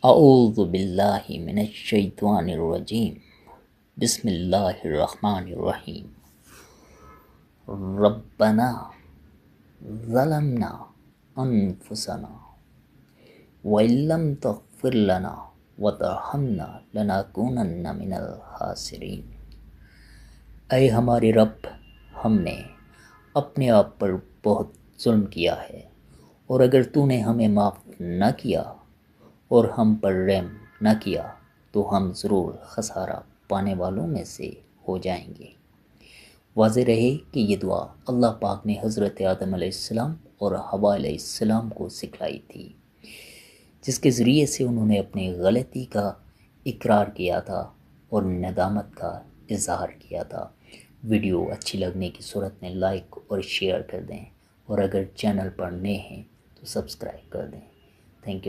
अऊज़ु बिल्लाहि मिनश शैतानिर रजीम। बिस्मिल्लाहिर रहमानिर रहीम। रब्बना ज़लमना अनफुसना व इल्लम तग़फिर लना व तरहमना लनकूनन्ना मिनल खासिरीन। ऐ हमारे रब, हमने अपने आप पर बहुत जुल्म किया है, और अगर तूने हमें माफ़ न किया और हम पर रहम न किया तो हम ज़रूर खसारा पाने वालों में से हो जाएंगे। वाज़े रहे कि ये दुआ अल्लाह पाक ने हज़रत आदम अलैहिस्सलाम और हवा अलैहिस्सलाम को सिखलाई थी, जिसके ज़रिए से उन्होंने अपनी गलती का इकरार किया था और नदामत का इजहार किया था। वीडियो अच्छी लगने की सूरत में लाइक और शेयर कर दें, और अगर चैनल पर नए हैं तो सब्सक्राइब कर दें।